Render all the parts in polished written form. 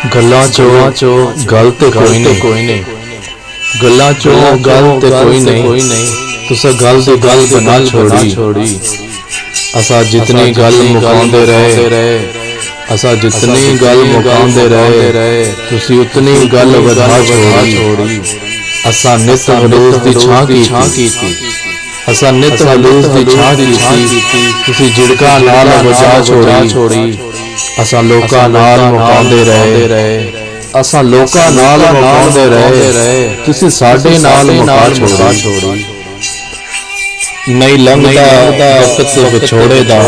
गल्लां चो गल ते कोई नहीं, गल्लां चो गल ते कोई नहीं, तुसा गल दी गल बना छोड़ी। असा जितनी गल मुकांदे रहे, असा जितनी गल मुकांदे रहे, तुसी उतनी गल वधा छोड़ी। असा नित हलूस दी छां कीती, असा नित हलूस दी छां कीती, तुसी झिड़कां नाल वजा छोड़ी। असा लोकां नाल मुकांदे रहे, असा लोकां नाल मुकांदे रहे, तुसी साडे नाल मुका छोड़ी। नहीं लंघदा वक्त विछोड़े दा,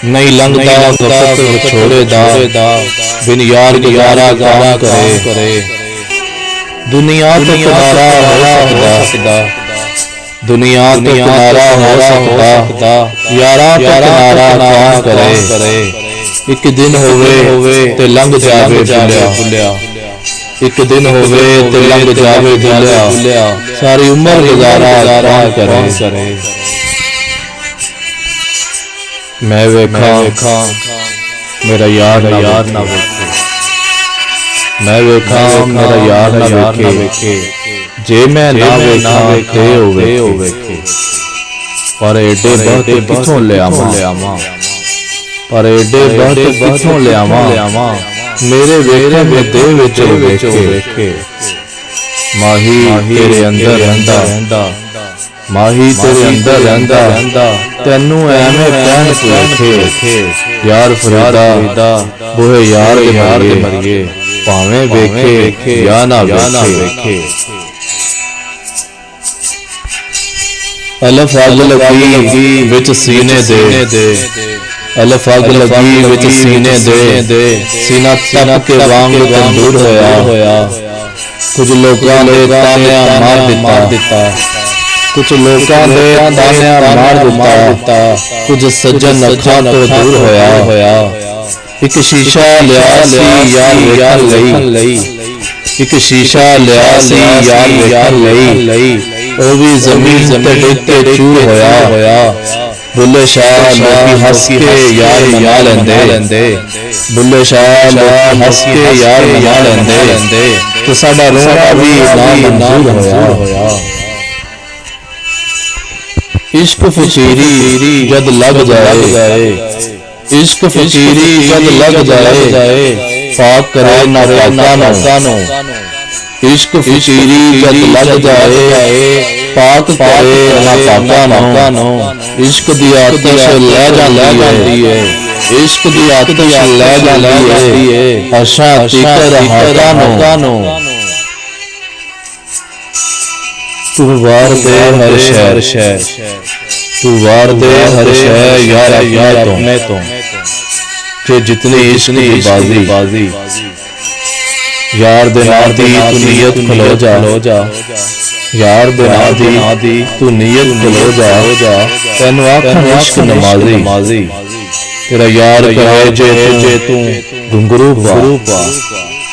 नहीं लंघदा वक्त विछोड़े दा, बिन यार गुजारा काम करे। दुनिया तो किनारा हो सकदा, दुनिया तो किनारा हो सकदा, यारा तो किनारा काम करे। एक दिन होवे ते लंघ जावे भुलिया, एक दिन होवे ते लंघ जावे भुलिया, सारी उम्र गुजारा करे। मैं वेखा मेरा यार ना वेखे, मैं वेखा मेरा यार ना वेखे, जे मैं ना वेखे ओ वेखे। पर एडे बहुत किथों ले आवां, पर एडे बहुत किथों ले आवां, मेरे वेखे में दे विच वेखे। माही तेरे अंदर रहिंदा, माही तेरे अंदर रहिंदा, तैनू एवें कहण भुलेखे। यार फरीदा बूहे यार दे मरिए, भावें वेखे या ना वेखे। अलफ अग लगी विच सीने दे, अलफ अग लगी विच सीने दे, सीना तप के वांग तंदूर होया। कुछ लोकां ने तानिया मार दिता, कुछ लोकां ने तानिया मार दिता, कुछ सज्जन अखां तो दूर होया। एक शीशा लिया सी यार वेखण लई, एक शीशा लिया सी यार वेखण लई, ओ भी जमीन ते डिग के चूर होया। बुल्ले शाह लोकी हस के यार मना लेंदे, बुल्ले शाह लोकी हस के यार मना लेंदे, तो साडा रोना भी ना मंजूर होया। इश्क फकीरी जद लग जाए, इश्क फकीरी जद लग जाए, पाक करे ना पाका नो। इश्क फकीरी जद लग जाए, पाक करे ना पाका नो। इश्क दी आतिश लै जांदी है, इश्क दी आतिश लै जांदी है, अशां तिकर हाका नो। तू वार दे हर शह, तू वार दे हर शह यार अपने तो, जे जितनी इश्क दी बाजी। यार दे नाल दी तू नियत खलो जा, यार दे नाल दी तू नियत खलो जा, तैनू आखण इश्क नमाजी। तेरा यार कहे जे तू घुंघरू पा,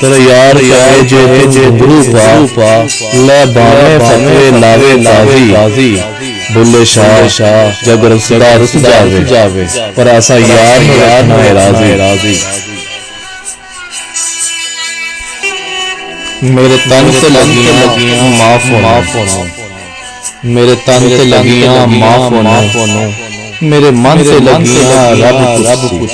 तेरा यार कहे जे घुंघरू पा, ले बावे फके लावे ताजी। बुल्ले शाह जब रसदा रुस जावे, पर ऐसा यार ना राजी। मेरे तन से लगियां माफ होनो, मेरे तन से लगियां माफ होनो, मेरे मन से लगियां रब कुछ।